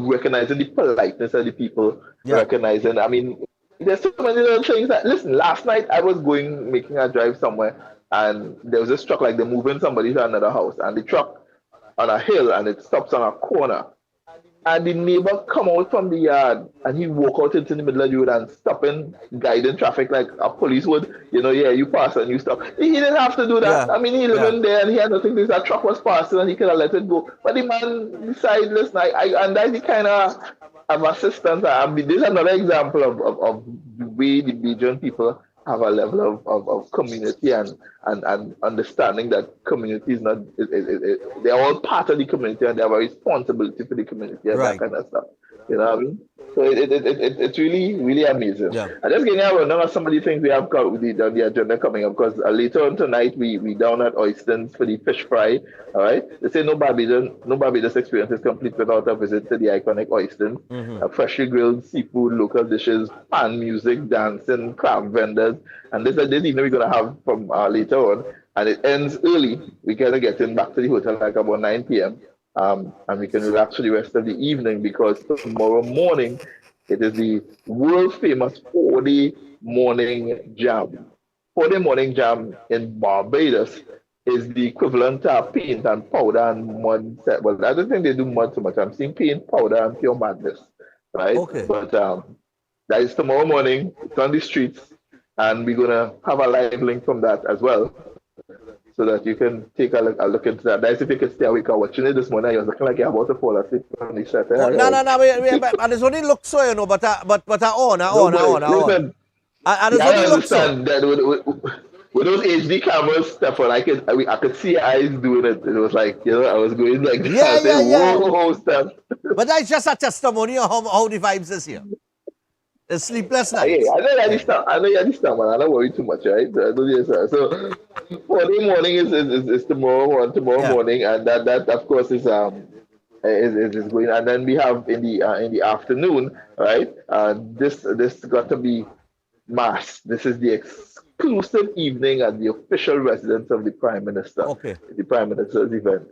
recognizing the politeness of the people, recognizing, I mean, there's so many little things that, listen, last night I was making a drive somewhere, and there was this truck, like they're moving somebody to another house, and the truck on a hill, and it stops on a corner. And the neighbor come out from the yard and he walk out into the middle of the road and stopping, guiding traffic like a police would. Yeah, you pass and you stop. He didn't have to do that. I mean, he lived in there and he had nothing to do. That truck was passing and he could have let it go. But the man decided, listen, and that's the kind of assistance. I mean, this is another example of the way the Bajan people have a level of community and understanding that community is not, they're all part of the community and they have a responsibility for the community and that kind of stuff. You know what I mean? So it's really, really amazing. I just getting out of some of the things we have got with the agenda coming up, because later on tonight we down at Oystons for the fish fry. All right, they say no Barbados experience is complete without a visit to the iconic Oystons. Freshly grilled seafood, local dishes, pan music, dancing, craft vendors, and this evening we're gonna have from later on, and it ends early. We gotta get in back to the hotel like about 9 p.m. And we can relax for the rest of the evening, because tomorrow morning it is the world famous 4-day morning jam. 4-day morning jam in Barbados is the equivalent to paint and powder and mud set. Well, I don't think they do mud so much. I'm seeing paint, powder, and pure madness, right? But that is tomorrow morning. It's on the streets, and we're gonna have a live link from that as well, so that you can take a look into that. That's if you can stay awake or watching it this morning. I was looking like you're about to fall asleep on the set. No, and it's only look so, but on. Listen, And it's only look so. That with those HD cameras, Stefan, I could see your eyes doing it. It was like, I was going like, whoa, Steph. But that's just a testimony of how the vibes is here. The sleepless nights. I know you understand, man. I don't worry too much, right? So 4-day morning is tomorrow morning, and that of course is going. And then we have in the afternoon, right? This got to be mass. This is the exclusive evening at the official residence of the Prime Minister. The Prime Minister's event,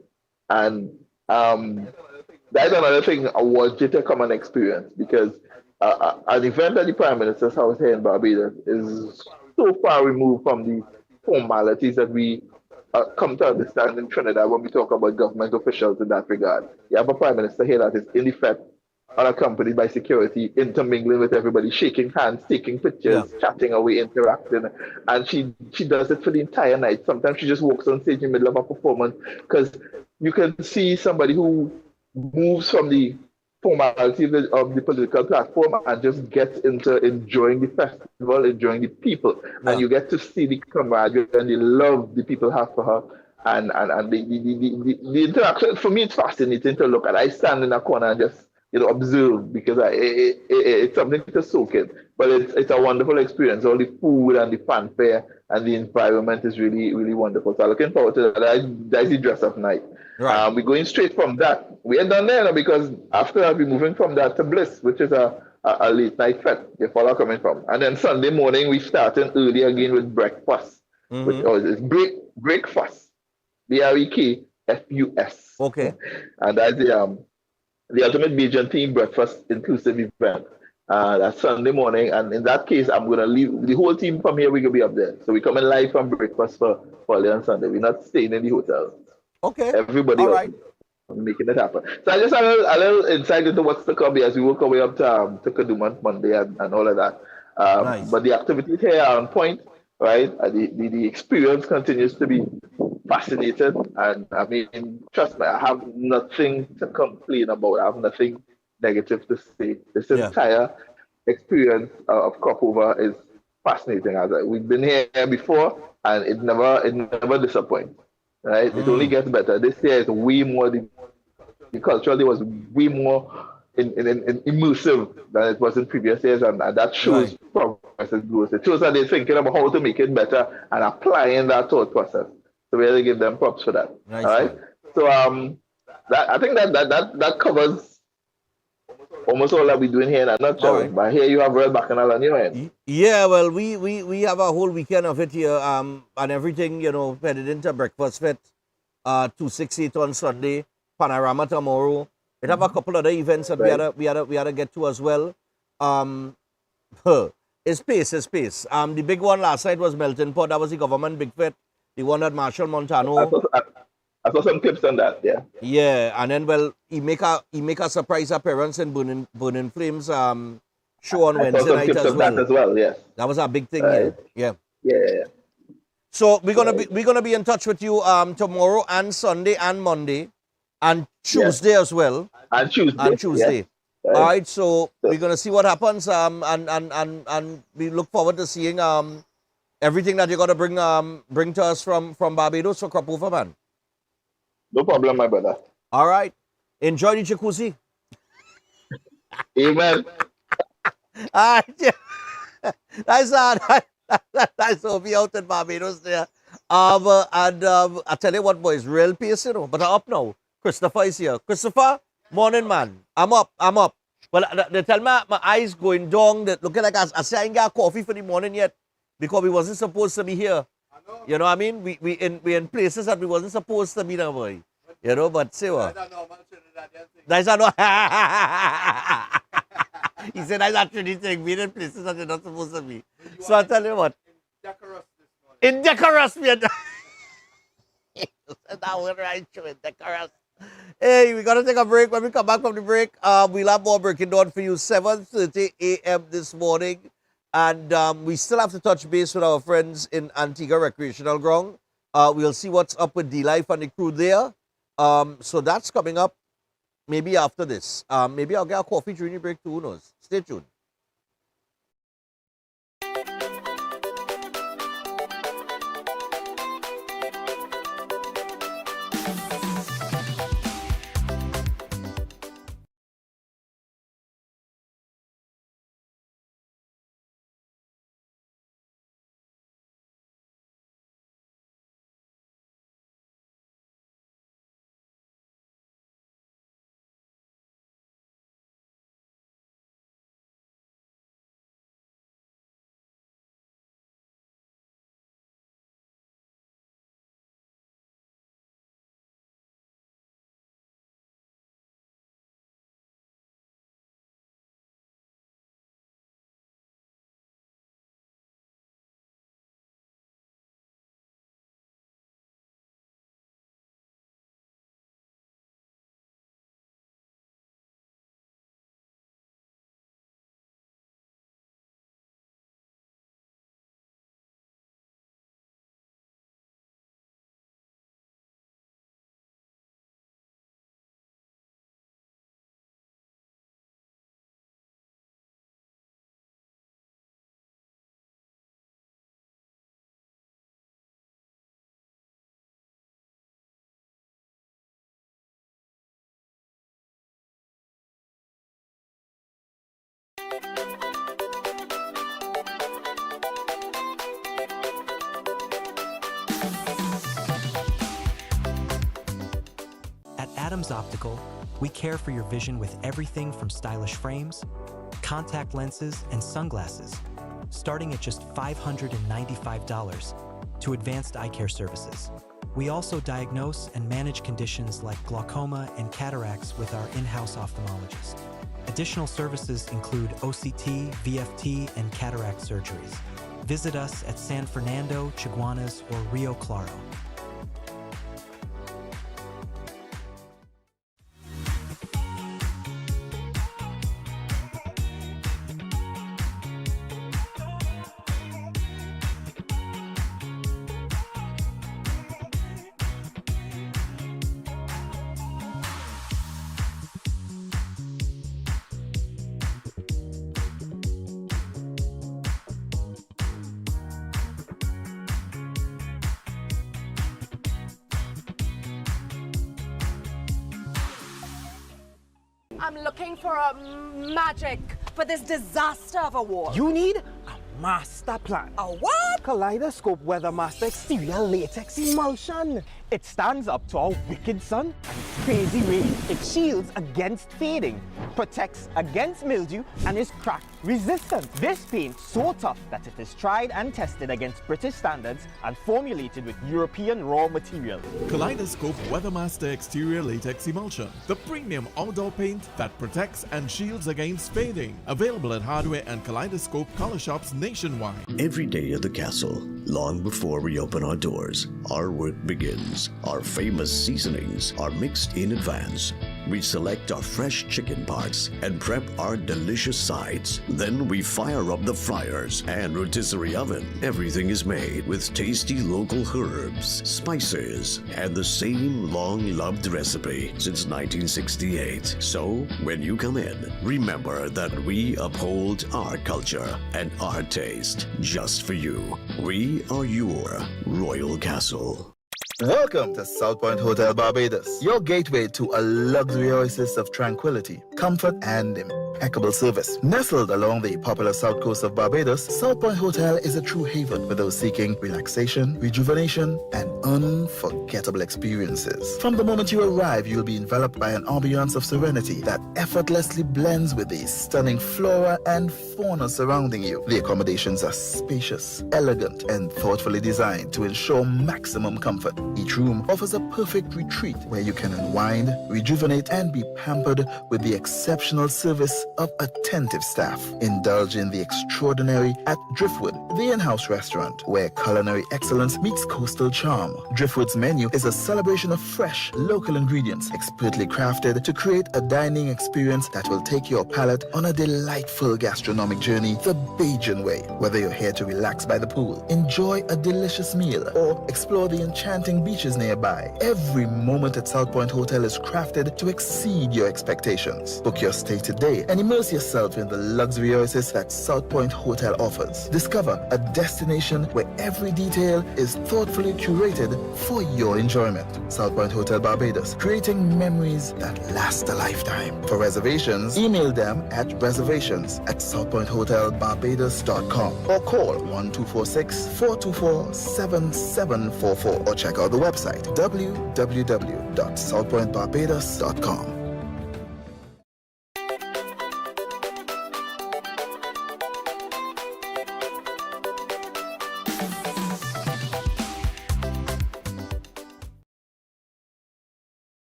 and that's another thing I want you to come and experience, because an event at the Prime Minister's house here in Barbados is so far removed from the formalities that we come to understand in Trinidad when we talk about government officials in that regard. You have a Prime Minister here that is in effect unaccompanied by security, intermingling with everybody, shaking hands, taking pictures, chatting away, interacting, and she does it for the entire night. Sometimes she just walks on stage in the middle of a performance, because you can see somebody who moves from the formality of the political platform and just gets into enjoying the festival, enjoying the people, and you get to see the camaraderie and the love the people have for her, and the interaction. For me, it's fascinating to look at. I stand in a corner and just observe, because it's something to soak in. But it's a wonderful experience. All the food and the fanfare and the environment is really, really wonderful. So I'm looking forward to that. That's the dress up night. Right. We're going straight from that. We are done there now, because after that we're moving from that to Bliss, which is a late night fete. You follow coming from. And then Sunday morning we starting early again with breakfast. Which is breakfast. BREKFUS. And that's the ultimate Bajan team breakfast inclusive event. That's Sunday morning, and in that case, I'm gonna leave the whole team from here. We're gonna be up there, so we're coming live from breakfast for on Sunday. We're not staying in the hotel. Everybody else making it happen. So I just had a little insight into what's to come as we work our way up to Kaduma Monday and all of that. Nice. But the activities here are on point, right? The experience continues to be fascinating, and I mean, trust me, I have nothing to complain about. I have nothing negative to say. This entire experience of Crop Over is fascinating. We've been here before, and it never disappoints. Right? It only gets better. This year is way more. The cultural day was way more immersive than it was in previous years, and that shows progress and growth. It shows that they're thinking about how to make it better and applying that thought process. So we have to give them props for that. All right. So I think that covers almost all that we're doing here in a nutshell. Right. But here you have Royal Bacchanal on your end. Yeah, well, we have a whole weekend of it here, and everything, headed into breakfast fit, 268 on Sunday, Panorama tomorrow, It have a couple other events that we had to get to as well. Um, it's pace, it's pace. The big one last night was Melton Pot. That was the government big fit. The one at Marshall Montano. I saw some clips on that. Yeah. Yeah, and then he make a surprise appearance in Burning Flames show on Wednesday night as well. That as well. Yes. That was a big thing. Yeah. Yeah. So we're gonna be in touch with you tomorrow and Sunday and Monday and Tuesday as well. And Tuesday. Yes. All right. So we're gonna see what happens. And we look forward to seeing everything that you're gonna bring to us from Barbados for Crop Over, man. No problem, my brother. All right. Enjoy the jacuzzi. Amen. All right. That's so be out in Barbados there. I tell you what, boys, real pace, you know. But I'm up now. Christopher is here. Christopher, morning, man. I'm up. Well, they tell me my eyes going down. That looking like I say I ain't got coffee for the morning yet because we wasn't supposed to be here. You know what I mean? We in places that we wasn't supposed to be now, boy. You know, but say what? That's not He said that's actually thing. We're in places that you're not supposed to be. So I tell you what. Indecorous, man. That was right, indecorous. Hey, we gotta take a break. When we come back from the break, we'll have more breaking down for you 7:30 a.m. this morning. And we still have to touch base with our friends in Antigua Recreational Ground. We'll see what's up with D-Life and the crew there. So that's coming up maybe after this. Maybe I'll get a coffee during the break too, who knows. Stay tuned. At Adams Optical, we care for your vision with everything from stylish frames, contact lenses, and sunglasses, starting at just $595, to advanced eye care services. We also diagnose and manage conditions like glaucoma and cataracts with our in-house ophthalmologist. Additional services include OCT, VFT, and cataract surgeries. Visit us at San Fernando, Chaguanas, or Rio Claro. I'm looking for a magic for this disaster of a war. You need a master plan. A what? Kaleidoscope Weather Master Exterior Latex Emulsion. It stands up to our wicked sun and crazy rain. It shields against fading, protects against mildew, and is crack resistant. This paint so tough that it is tried and tested against British standards and formulated with European raw material. Kaleidoscope Weathermaster Exterior Latex Emulsion, the premium outdoor paint that protects and shields against fading. Available at hardware and Kaleidoscope color shops nationwide. Every day at the castle, long before we open our doors, our work begins. Our famous seasonings are mixed in advance. We select our fresh chicken parts and prep our delicious sides. Then we fire up the fryers and rotisserie oven. Everything is made with tasty local herbs, spices, and the same long-loved recipe since 1968. So, when you come in, remember that we uphold our culture and our taste just for you. We are your Royal Castle. Welcome to South Point Hotel Barbados, your gateway to a luxury oasis of tranquility, comfort, and impeccable service. Nestled along the popular south coast of Barbados, South Point Hotel is a true haven for those seeking relaxation, rejuvenation, and unforgettable experiences. From the moment you arrive, you'll be enveloped by an ambiance of serenity that effortlessly blends with the stunning flora and fauna surrounding you. The accommodations are spacious, elegant, and thoughtfully designed to ensure maximum comfort. Each room offers a perfect retreat where you can unwind, rejuvenate, and be pampered with the exceptional service of attentive staff. Indulge in the extraordinary at Driftwood, the in-house restaurant where culinary excellence meets coastal charm. Driftwood's menu is a celebration of fresh, local ingredients, expertly crafted to create a dining experience that will take your palate on a delightful gastronomic journey the Bajan way. Whether you're here to relax by the pool, enjoy a delicious meal, or explore the enchanting beaches nearby, every moment at South Point Hotel is crafted to exceed your expectations. Book your stay today and immerse yourself in the luxury oasis that South Point Hotel offers. Discover a destination where every detail is thoughtfully curated for your enjoyment. South Point Hotel Barbados, creating memories that last a lifetime. For reservations, email them at reservations@southpointhotelbarbados.com or call 1246-424-7744 or check out the website www.southpointbarbados.com.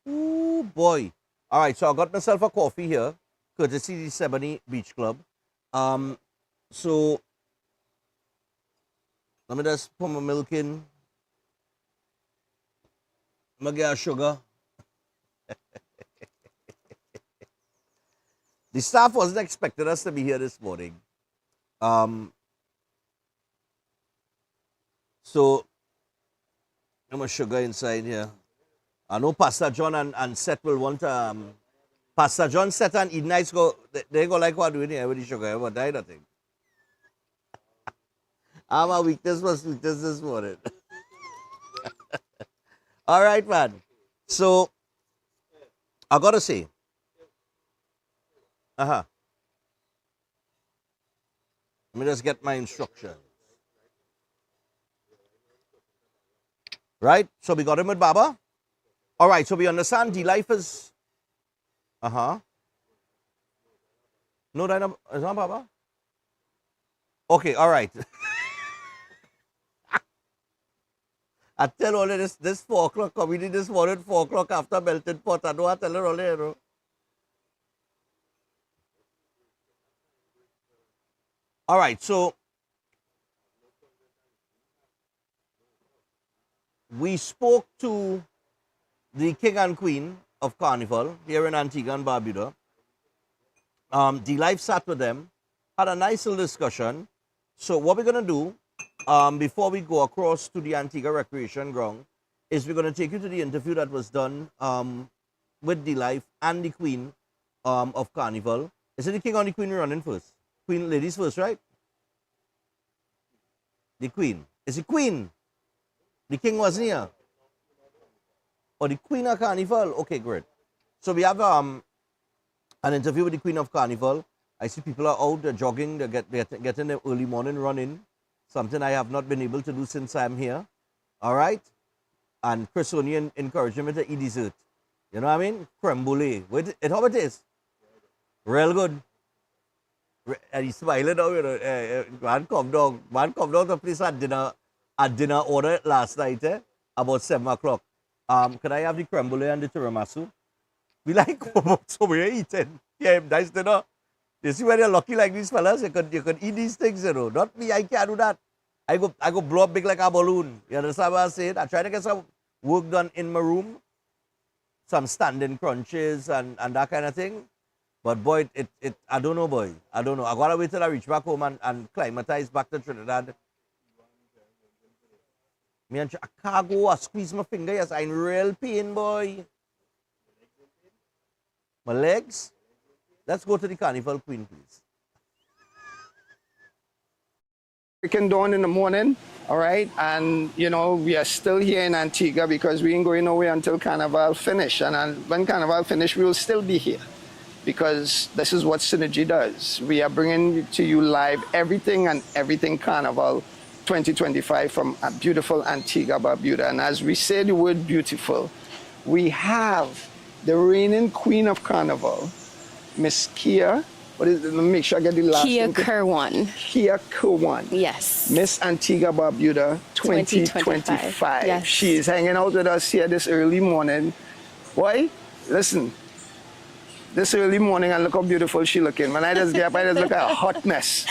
Ooh, boy. All right, so I got myself a coffee here, courtesy the 70 Beach Club. So let me just put my milk in. I'm gonna get a sugar. The staff wasn't expecting us to be here this morning. So I'm a sugar inside here. I know Pastor John and Seth will want Pastor John, Seth and Edenites they go like what doing here with the sugar, but I don't think. My weakness was weakness this morning. All right, man. So I gotta say. Let me just get my instructions. Right? So we got him with Baba. All right, so we understand D-Life is... No, it's not Baba? Okay, all right. I tell all of this 4 o'clock comedy this morning, 4 o'clock after melted pot. I know I tell her all you know. All right, so we spoke to the King and Queen of Carnival here in Antigua and Barbuda. D-Life sat with them, had a nice little discussion. So what we're going to do, before we go across to the Antigua Recreation Ground, is we're going to take you to the interview that was done with D-Life and the Queen of Carnival. Is it the King or the Queen running first? Queen, ladies first, right? The Queen. Is it Queen? The King wasn't here. or the Queen of Carnival. Okay, great. So we have an interview with the Queen of Carnival. I see people are out, they're jogging, they're getting their early morning run-in. Something I have not been able to do since I'm here. All right? And Chris only encouraging me to eat dessert. You know what I mean? Creme brulee. How it is? Real good. And he's smiling now, you know. Man come down to place at dinner order last night, about 7 o'clock. Can I have the creme brulee and the tiramisu? We like so we're eating. Yeah, nice dinner. You see when you're lucky like these fellas, you could eat these things, you know. Not me, I can't do that. I go blow up big like a balloon. You understand what I'm saying? I try to get some work done in my room, some standing crunches and that kind of thing. But boy, I don't know, boy. I don't know. I gotta wait till I reach back home and climatize back to Trinidad. Me and I can't go. I squeeze my finger. Yes, I'm in real pain, boy. My legs. Let's go to the Carnival Queen, please. Breaking dawn in the morning, all right? And, you know, we are still here in Antigua because we ain't going nowhere until Carnival finish. And when Carnival finish, we will still be here because this is what Synergy does. We are bringing to you live everything and everything Carnival 2025 from a beautiful Antigua, Barbuda. And as we say the word beautiful, we have the reigning Queen of Carnival, Miss Kia. What is it? Let me make sure I get the last Kia name. Kerwan. Kia Kerwan. Yes. Miss Antigua Barbuda 2025. Yes. She is hanging out with us here this early morning. Boy, listen. This early morning, and look how beautiful she looking. When I just get up, I just look like a hot mess.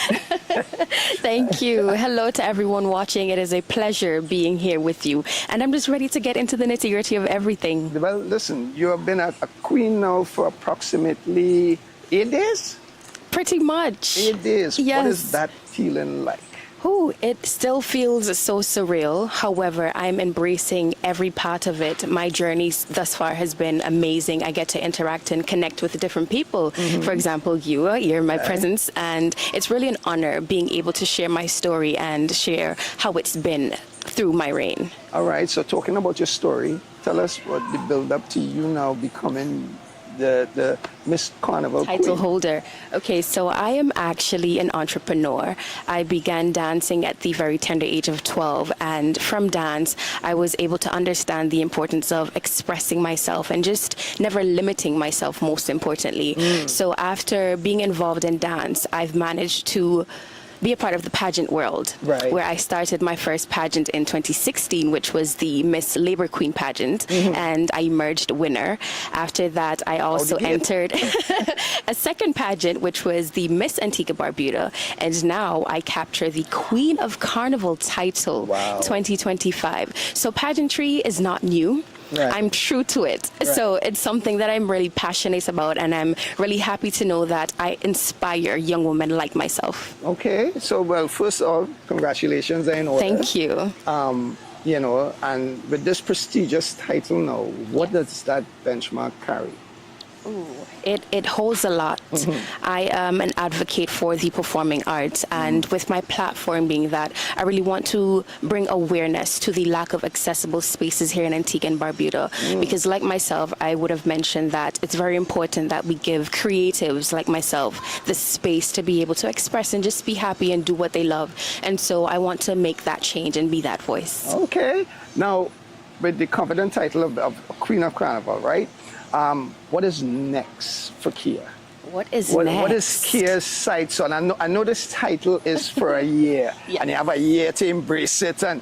Thank you. Hello to everyone watching. It is a pleasure being here with you. And I'm just ready to get into the nitty-gritty of everything. Well, listen, you have been a queen now for approximately 8 days? Pretty much. 8 days. Yes. What is that feeling like? Oh, it still feels so surreal. However, I'm embracing every part of it. My journey thus far has been amazing. I get to interact and connect with different people. For example, you're my presence, and it's really an honor being able to share my story and share how it's been through my reign. All right, so talking about your story, tell us what the build up to you now becoming the Miss Carnival Title Queen. holder. Okay, so I am actually an entrepreneur. I began dancing at the very tender age of 12, and from dance, I was able to understand the importance of expressing myself and just never limiting myself, most importantly. So after being involved in dance, I've managed to be a part of the pageant world, Right. where I started my first pageant in 2016, which was the Miss Labor Queen pageant, and I emerged winner. After that, I also entered a second pageant, which was the Miss Antigua Barbuda, and now I capture the Queen of Carnival title, 2025. So pageantry is not new. Right. I'm true to it. So it's something that I'm really passionate about, and I'm really happy to know that I inspire young women like myself. Okay, so well, first of all, congratulations in order. Thank you. You know, and with this prestigious title now, what does that benchmark carry? It holds a lot. I am an advocate for the performing arts, and with my platform being that, I really want to bring awareness to the lack of accessible spaces here in Antigua and Barbuda. Because like myself, I would have mentioned that it's very important that we give creatives like myself the space to be able to express and just be happy and do what they love. And so I want to make that change and be that voice. Okay, now with the confident title of Queen of Carnival, right? What is next for Kia? What is next? What is Kia's sights on? I know this title is for a year, and you have a year to embrace it. And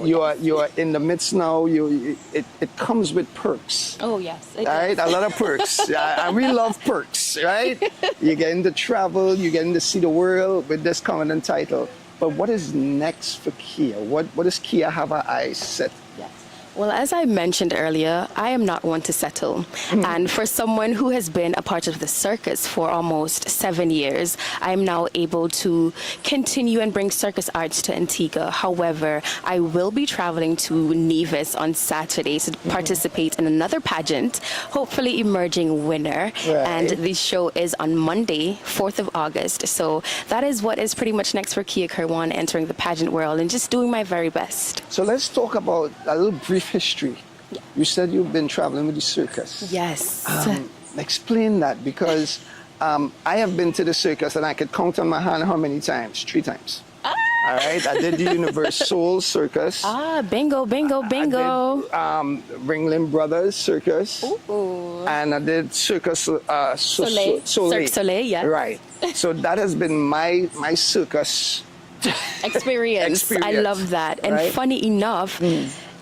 you are in the midst now. It comes with perks. Oh yes, it Right, does. a lot of perks. And we love perks, right? You getting to travel, you getting to see the world with this confident title. But what is next for Kia? What does Kia have her eyes set? Yes. Well, as I mentioned earlier, I am not one to settle. And for someone who has been a part of the circus for almost 7 years, I am now able to continue and bring circus arts to Antigua. However, I will be traveling to Nevis on Saturday to participate in another pageant, hopefully emerging winner. And the show is on Monday, 4th of August. So that is what is pretty much next for Kia Kerwan, entering the pageant world and just doing my very best. So let's talk about a little brief history You said you've been traveling with the circus. Yes. Explain that, because I have been to the circus and I could count on my hand how many times. 3 times. All right, I did the Universal Circus. Bingo, bingo, bingo. I did, Ringling Brothers Circus. Ooh. And I did Circus Soleil. Cirque Soleil, yeah. Right. So that has been my circus experience. I love that. And right? funny enough,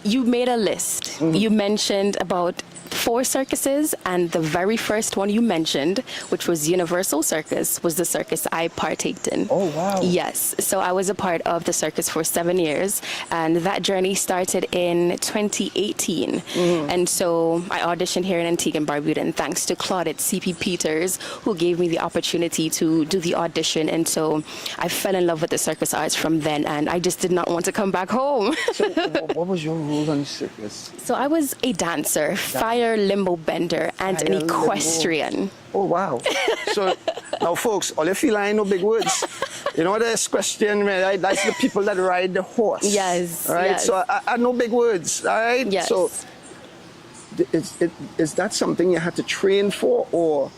you made a list. You mentioned about 4 circuses, and the very first one you mentioned, which was Universal Circus, was the circus I partaked in. Oh, wow. Yes. So I was a part of the circus for 7 years, and that journey started in 2018. And so I auditioned here in Antigua and Barbuda, and thanks to Claudette C.P. Peters, who gave me the opportunity to do the audition. And so I fell in love with the circus arts from then, and I just did not want to come back home. So what was your role on the circus? So I was a dancer, fire limbo bender, and an equestrian. Oh, wow. So now, folks, all you feel I know big words. You know, there's equestrian, right? That's the people that ride the horse. Yes. All right. Yes. So I know big words. All right. Yes. So is that something you had to train for, or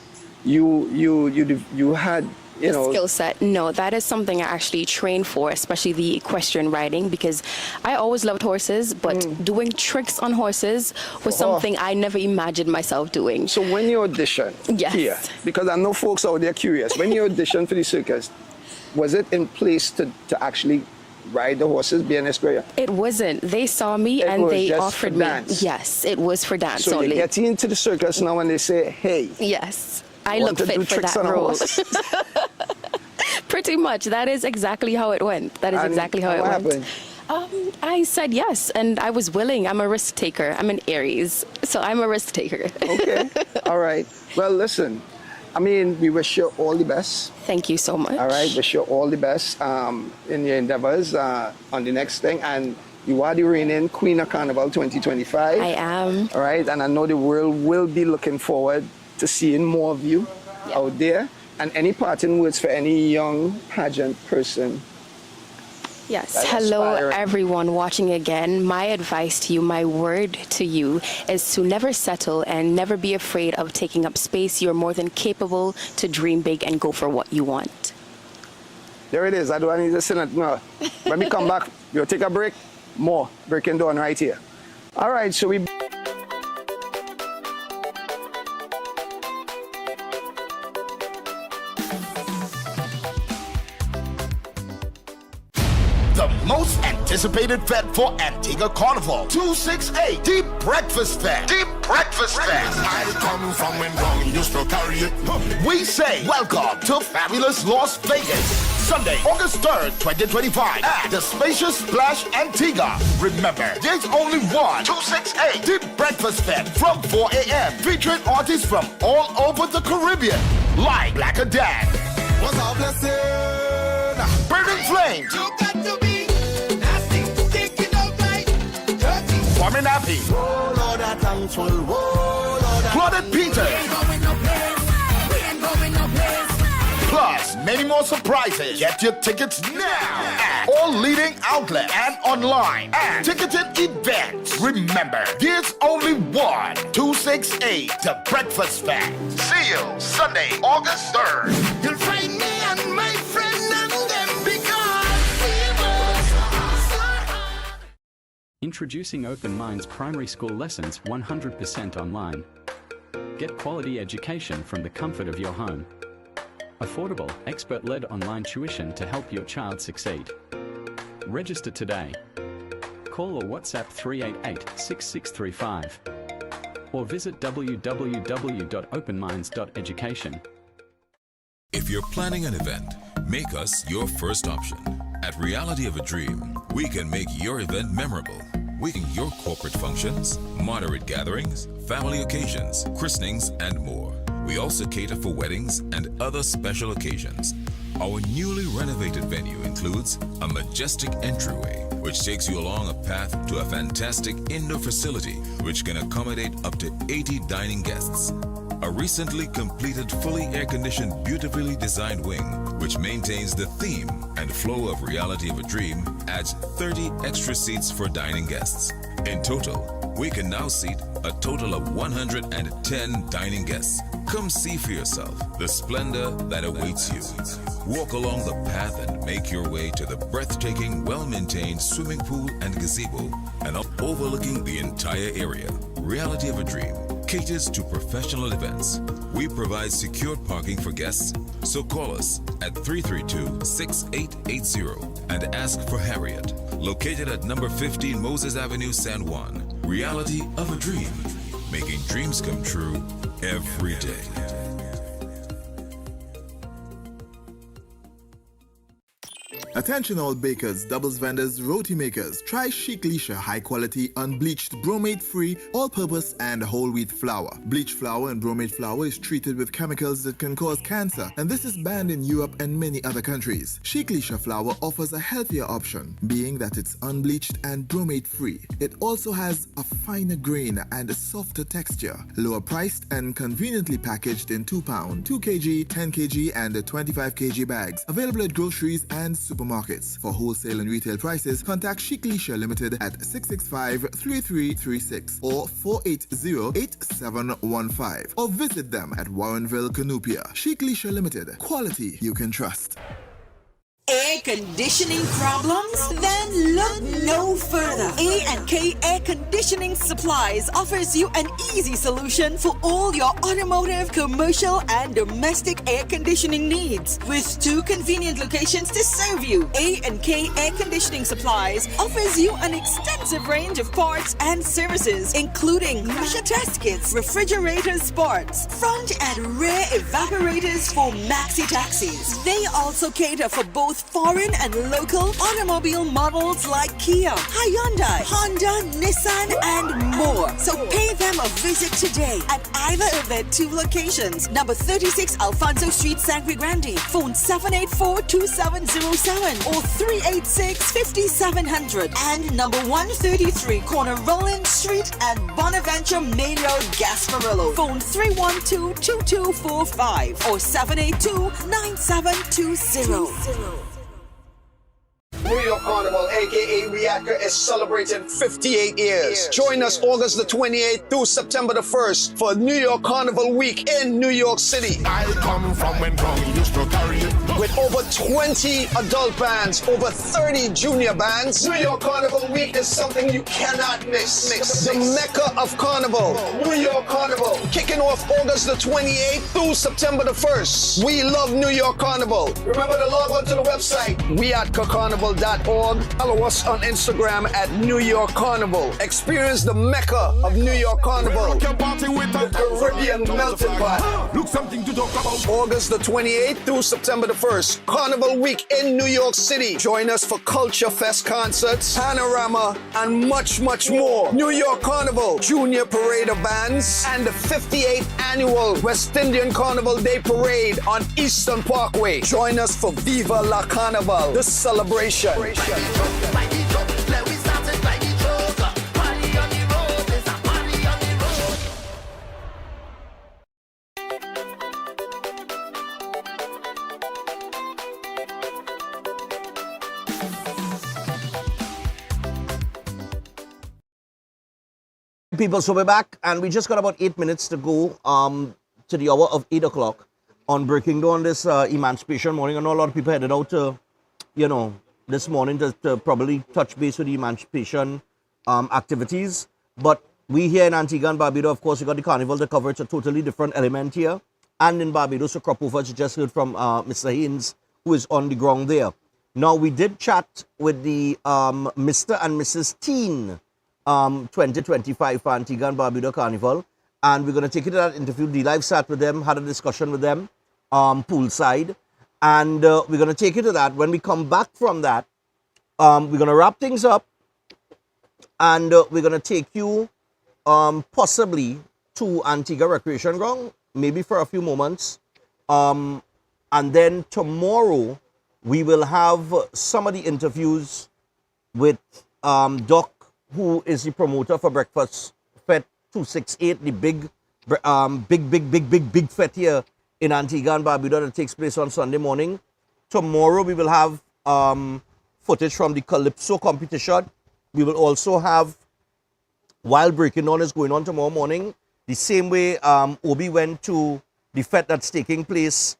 you had, you know, skill set? No, that is something I actually trained for, especially the equestrian riding, because I always loved horses, but doing tricks on horses was something I never imagined myself doing. So when you audition here, because I know folks out there curious, when you audition for the circus, was it in place to actually ride the horses, be an equestrian? It wasn't. They saw me and they offered me. Yes, it was for dance so only. So you get into the circus now and they say, hey. Yes. I look fit for that role. Pretty much. That is exactly how it went. That is exactly how it went. Happened? I said yes, and I was willing. I'm a risk taker. I'm an Aries, so I'm a risk taker. Okay. All right. Well, listen, I mean, we wish you all the best. Thank you so much. All right. Wish you all the best in your endeavors on the next thing. And you are the reigning Queen of Carnival 2025. I am. All right. And I know the world will be looking forward to seeing more of you out there. And any parting words for any young pageant person? Yes. Hello, everyone watching again. My advice to you, my word to you, is to never settle and never be afraid of taking up space. You're more than capable to dream big and go for what you want. There it is. I don't need to say it. No. When we come back, we'll take a break. More breaking down right here. All right. So we... The most anticipated fete for Antigua Carnival 268, Deep Breakfast Fest. Deep Breakfast Fest. I come from when wrong used to carry it. We say welcome to fabulous Las Vegas. Sunday, August 3rd, 2025 at the spacious Splash Antigua. Remember, there's only one 268 Deep Breakfast Fest from 4 a.m. featuring artists from all over the Caribbean like Black a Dan, What's our blessing? Burning Flames, You got to be nasty, taking out like dirty. Farmin' Happy, Oh Lord, I'm thankful. Oh Lord, Claudette Peters, plus many more surprises. Get your tickets now at all leading outlets and online and ticketed events. Remember, there's only one 268 The Breakfast Fest. See you Sunday, August 3rd. You'll find me and my friend and them because we was. Introducing Open Minds primary school lessons 100% online. Get quality education from the comfort of your home. Affordable, expert-led online tuition to help your child succeed. Register today. Call or WhatsApp 388-6635 or visit www.openminds.education. If you're planning an event, make us your first option. At Reality of a Dream, we can make your event memorable. We can your corporate functions, moderate gatherings, family occasions, christenings, and more. We also cater for weddings and other special occasions. Our newly renovated venue includes a majestic entryway, which takes you along a path to a fantastic indoor facility, which can accommodate up to 80 dining guests. A recently completed, fully air-conditioned, beautifully designed wing, which maintains the theme and flow of Reality of a Dream, adds 30 extra seats for dining guests. In total, We can now seat a total of 110 dining guests. Come see for yourself the splendor that awaits you. Walk along the path and make your way to the breathtaking, well-maintained swimming pool and gazebo, and overlooking the entire area. Reality of a Dream caters to professional events. We provide secured parking for guests, so call us at 332-6880 and ask for Harriet, located at number 15 Moses Avenue, San Juan. Reality of a Dream, making dreams come true every day. Attention all bakers, doubles vendors, roti makers. Try Chic Leisha high quality, unbleached, bromate free, all purpose and whole wheat flour. Bleached flour and bromate flour is treated with chemicals that can cause cancer, and this is banned in Europe and many other countries. Chic Leisha flour offers a healthier option, being that it's unbleached and bromate free. It also has a finer grain and a softer texture, lower priced and conveniently packaged in 2 pound, 2 kg, 10 kg and 25 kg bags. Available at groceries and supermarkets. For wholesale and retail prices, contact Chic Leisha Limited at 665-3336 or 480-8715 or visit them at Warrenville, Canupia. Chic Leisha Limited. Quality you can trust. Air conditioning problems? Then look no further. A&K Air Conditioning Supplies offers you an easy solution for all your automotive, commercial, and domestic air conditioning needs. With 2 convenient locations to serve you, A&K Air Conditioning Supplies offers you an extensive range of parts and services, including pressure test kits, refrigerator parts, front and rear evaporators for maxi taxis. They also cater for both foreign and local automobile models like Kia, Hyundai, Honda, Nissan, and more. So pay them a visit today at either of their 2 locations. Number 36 Alfonso Street, Sangre Grande. Phone 784-2707 or 386-5700. And number 133 Corner Roland Street at Bonaventure Main Road, Gasparillo. Phone 312-2245 or 782-9720. New York Carnival, aka Reactor, is celebrating 58 years. Join us August the 28th through September the 1st for New York Carnival Week in New York City. I come from when wrong used to carry it. With over 20 adult bands, over 30 junior bands, New York Carnival Week is something you cannot miss. The Mecca of Carnival, New York Carnival, kicking off August the 28th through September the 1st. We love New York Carnival. Remember to log on to the website, weatcarnival.org. Follow us on Instagram at New York Carnival. Experience the Mecca of New York Carnival. The Caribbean melting pot. Look something to talk about. August the 28th through September the 1st. Carnival Week in New York City. Join us for Culture Fest concerts, Panorama, and much, much more. New York Carnival, Junior Parade of Bands, and the 58th Annual West Indian Carnival Day Parade on Eastern Parkway. Join us for Viva La Carnival, the celebration. People, so we're back, and we just got about 8 minutes to go to the hour of 8 o'clock on breaking down this Emancipation morning. I know a lot of people headed out to, this morning to probably touch base with the Emancipation activities. But we here in Antigua and Barbados, of course, we got the carnival to cover. It's a totally different element here. And in Barbados, a crop over, you just heard from Mr. Haynes, who is on the ground there. Now, we did chat with the Mr. and Mrs. Teen 2025 for Antigua and Barbados Carnival. And we're going to take it to that interview, the live chat with them, had a discussion with them, poolside. And we're going to take it to that. When we come back from that, we're going to wrap things up. And we're going to take you possibly to Antigua Recreation Ground, maybe for a few moments. And then tomorrow, we will have some of the interviews with Doc, who is the promoter for Breakfast Fete 268, the big fete here in Antigua and Barbuda that takes place on Sunday morning. Tomorrow we will have footage from the Calypso competition. We will also have while Breaking Dawn is going on tomorrow morning, the same way Obi went to the fete that's taking place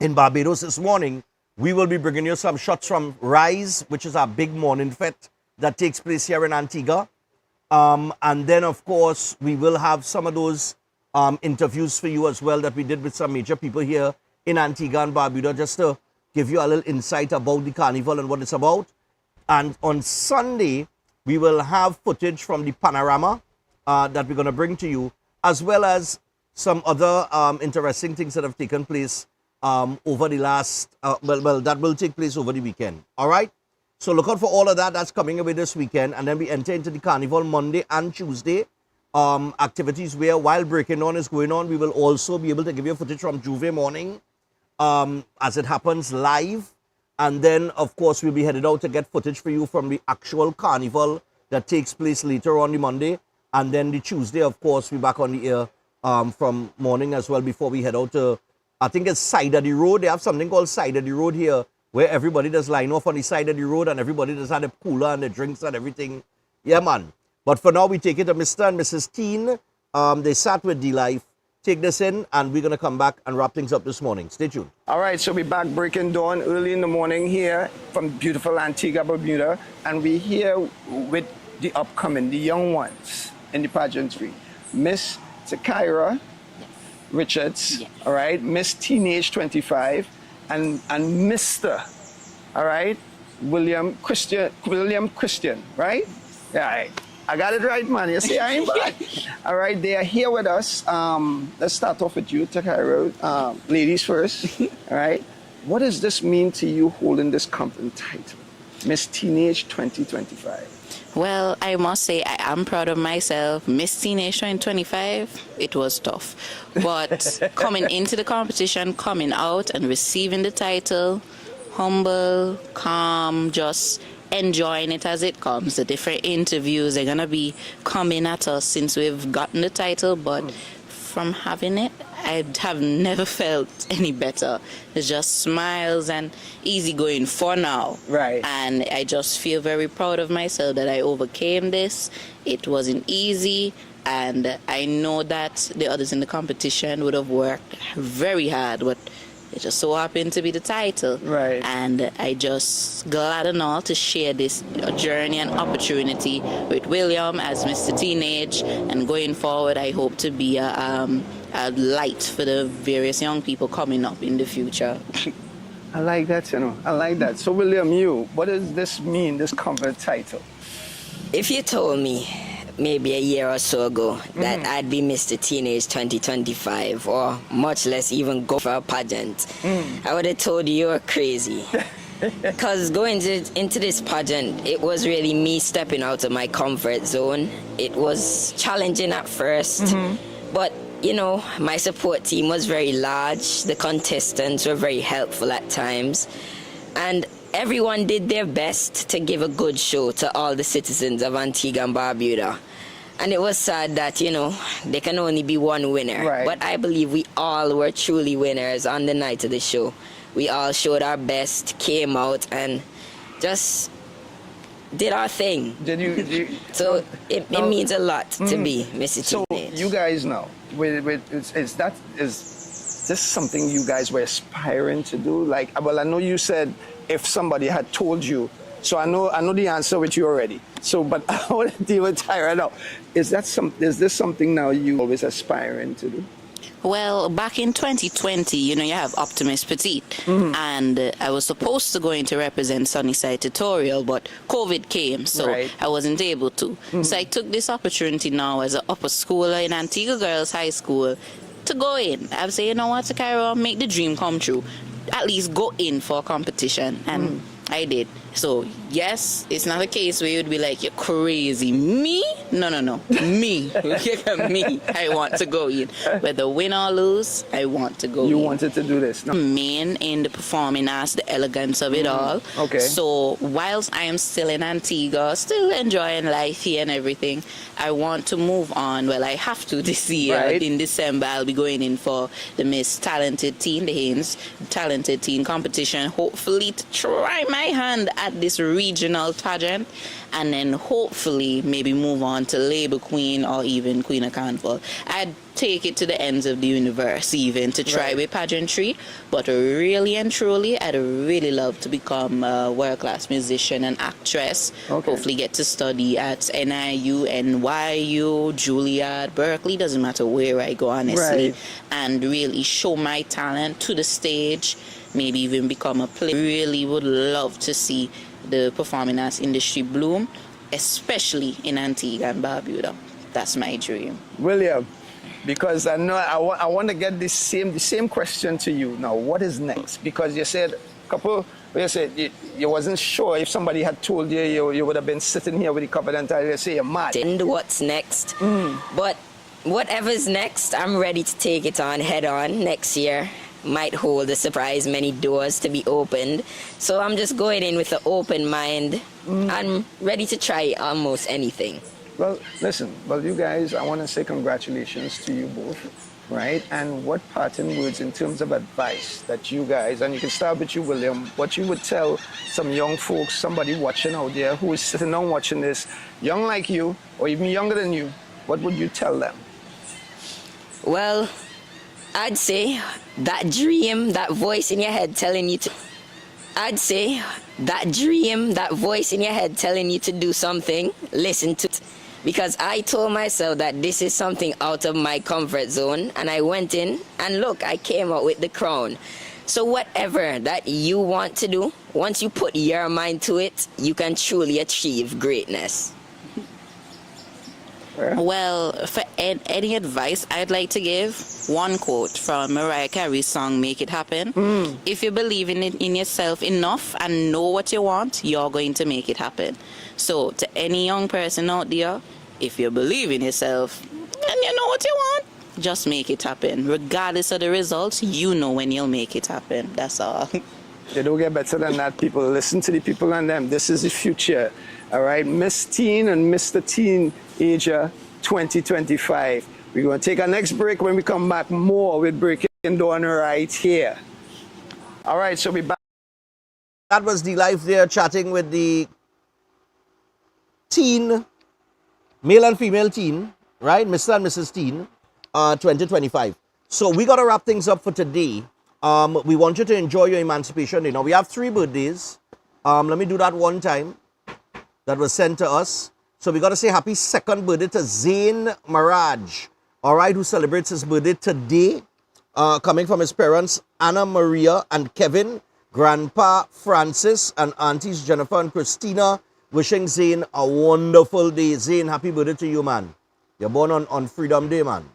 in Barbados this morning, we will be bringing you some shots from Rise, which is our big morning fete that takes place here in Antigua. And then, of course, we will have some of those interviews for you as well that we did with some major people here in Antigua and Barbuda, just to give you a little insight about the carnival and what it's about. And on Sunday, we will have footage from the panorama that we're going to bring to you, as well as some other interesting things that have taken place over the last, that will take place over the weekend. All right? So look out for all of that. That's coming away this weekend. And then we enter into the carnival Monday and Tuesday. Activities where, while Breaking On is going on, we will also be able to give you footage from Juve morning as it happens live. And then, of course, we'll be headed out to get footage for you from the actual carnival that takes place later on the Monday. And then the Tuesday, of course, we're back on the air from morning as well before we head out to, I think it's Side of the Road. They have something called Side of the Road here, where everybody does line off on the side of the road and everybody does have the cooler and the drinks and everything. Yeah, man. But for now, we take it to Mr. and Mrs. Teen. They sat with D-Life. Take this in, and we're going to come back and wrap things up this morning. Stay tuned. All right, so we're back Breaking Dawn early in the morning here from beautiful Antigua, Bermuda. And we're here with the upcoming, the young ones in the pageantry. Miss Takira Richards, all right, Miss Teenage 25, and Mr., all right, William Christian, right? Yeah, I got it right, man. You see, I ain't bad. All right, they are here with us. Let's start off with you, Takira. Ladies first, all right? What does this mean to you holding this company title, Miss Teenage 2025? Well, I must say I am proud of myself. Miss Teenage 2025, it was tough. But coming into the competition, coming out and receiving the title, humble, calm, just enjoying it as it comes. The different interviews, they're going to be coming at us since we've gotten the title, but from having it, I have never felt any better. It's just smiles and easy going for now. Right. And I just feel very proud of myself that I overcame this. It wasn't easy, and I know that the others in the competition would have worked very hard, but it just so happened to be the title. Right. And I just glad and all to share this journey and opportunity with William as Mr. Teenage. And going forward, I hope to be a light for the various young people coming up in the future. I like that, you know. I like that. So, William, what does this mean, this comfort title? If you told me maybe a year or so ago that I'd be Mr. Teenage 2025, or much less even go for a pageant, I would have told you were crazy. Because going into this pageant, it was really me stepping out of my comfort zone. It was challenging at first, but you know, my support team was very large. The contestants were very helpful at times, and everyone did their best to give a good show to all the citizens of Antigua and Barbuda. And it was sad that, you know, there can only be one winner. Right. But I believe we all were truly winners on the night of the show. We all showed our best, came out, and just did our thing. So it means a lot to be Mr. Teenage. So you guys know, is this something you guys were aspiring to do? Like, well, I know you said if somebody had told you, so I know the answer with you already. So, but I want to deal with Tyra now. Is this something now you always aspiring to do? Well, back in 2020, you know, you have Optimus Petite, and I was supposed to go in to represent Sunnyside Tutorial, but COVID came, so I wasn't able to. So I took this opportunity now as an upper schooler in Antigua Girls High School to go in. I would say, you know what, Takira, make the dream come true. At least go in for a competition, and I did. So, yes, it's not a case where you'd be like, you're crazy. Me? No. Me. Me. I want to go in. Whether win or lose, I want to go in. You wanted to do this? No. Main in the performing arts, the elegance of it all. Okay. So, whilst I am still in Antigua, still enjoying life here and everything, I want to move on. Well, I have to this year. Right. In December, I'll be going in for the Miss Talented Teen, the Haynes Talented Teen competition. Hopefully to try my hand at this regional pageant, and then hopefully maybe move on to Labor Queen or even Queen of Carnival. I'd take it to the ends of the universe even to try with pageantry, but really and truly I'd really love to become a world-class musician and actress. Hopefully get to study at NIU, NYU, Juilliard, Berkeley, doesn't matter where I go honestly, and really show my talent to the stage, maybe even become a player. Really would love to see the performing arts industry bloom, especially in Antigua and Barbuda. That's my dream. William, because I know I want to get the same question to you now. What is next? Because you said you wasn't sure if somebody had told you you would have been sitting here with the covenant and you say you're mad. And what's next? But whatever's next, I'm ready to take it on head on next year. Might hold a surprise, many doors to be opened. So I'm just going in with an open mind. I'm ready to try almost anything. Well, listen, you guys, I want to say congratulations to you both, right? And what parting words in terms of advice that you guys, and you can start with you, William, what you would tell some young folks, somebody watching out there who is sitting down watching this, young like you, or even younger than you, what would you tell them? Well, I'd say that dream, that voice in your head telling you to... I'd say that dream, that voice in your head telling you to do something, listen to it. Because I told myself that this is something out of my comfort zone, and I went in, and look, I came out with the crown. So whatever that you want to do, once you put your mind to it, you can truly achieve greatness. Well, for any advice I'd like to give, one quote from Mariah Carey's song, Make It Happen. If you believe in yourself enough and know what you want, you're going to make it happen. So to any young person out there, if you believe in yourself and you know what you want, just make it happen. Regardless of the results, you know when you'll make it happen. That's all. They don't get better than that, people. Listen to the people and them. This is the future. All right, Miss Teen and Mr. Teenager 2025. We're going to take our next break. When we come back, more with Breaking Dawn right here. All right, so we're back. That was the live there chatting with the teen, male and female teen, right? Mr. and Mrs. Teen, 2025. So we got to wrap things up for today. We want you to enjoy your Emancipation Day. Now, we have 3 birthdays. Let me do that one time. That was sent to us. So we got to say happy 2nd birthday to Zain Maraj, all right, who celebrates his birthday today, coming from his parents, Anna Maria and Kevin, Grandpa Francis, and aunties Jennifer and Christina, wishing Zain a wonderful day. Zain, happy birthday to you, man. You're born on Freedom Day, man.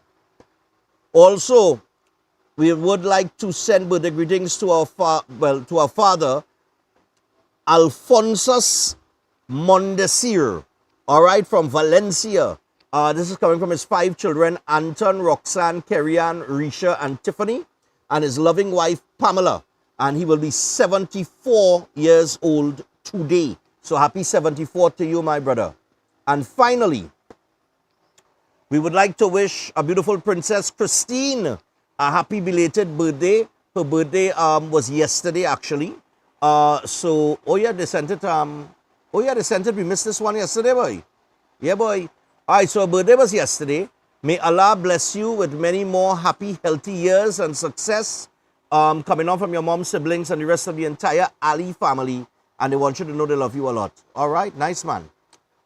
Also, we would like to send birthday greetings to our father, Alphonsus Mondesir, all right, from Valencia. This is coming from his 5 children, Anton, Roxanne, Kerrianne, Risha, and Tiffany, and his loving wife, Pamela. And he will be 74 years old today. So happy 74 to you, my brother. And finally, we would like to wish a beautiful Princess Christine a happy belated birthday. Her birthday was yesterday, actually. They sent it. We missed this one yesterday, boy. Yeah, boy. All right, so her birthday was yesterday. May Allah bless you with many more happy, healthy years and success coming on from your mom, siblings, and the rest of the entire Ali family. And they want you to know they love you a lot. All right, nice, man.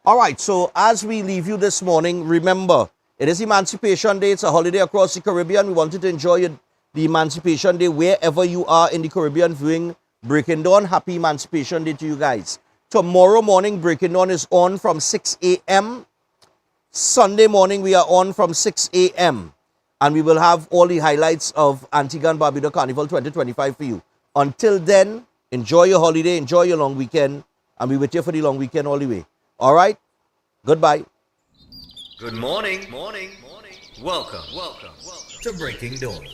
All right, so as we leave you this morning, remember, it is Emancipation Day. It's a holiday across the Caribbean. We want you to enjoy the Emancipation Day wherever you are in the Caribbean viewing Breaking Dawn. Happy Emancipation Day to you guys. Tomorrow morning, Breaking Dawn is on from 6 a.m. Sunday morning, we are on from 6 a.m. And we will have all the highlights of Antigua and Barbuda Carnival 2025 for you. Until then, enjoy your holiday, enjoy your long weekend, and we with you for the long weekend all the way. All right? Goodbye. Good morning. Welcome to Breaking Dawn.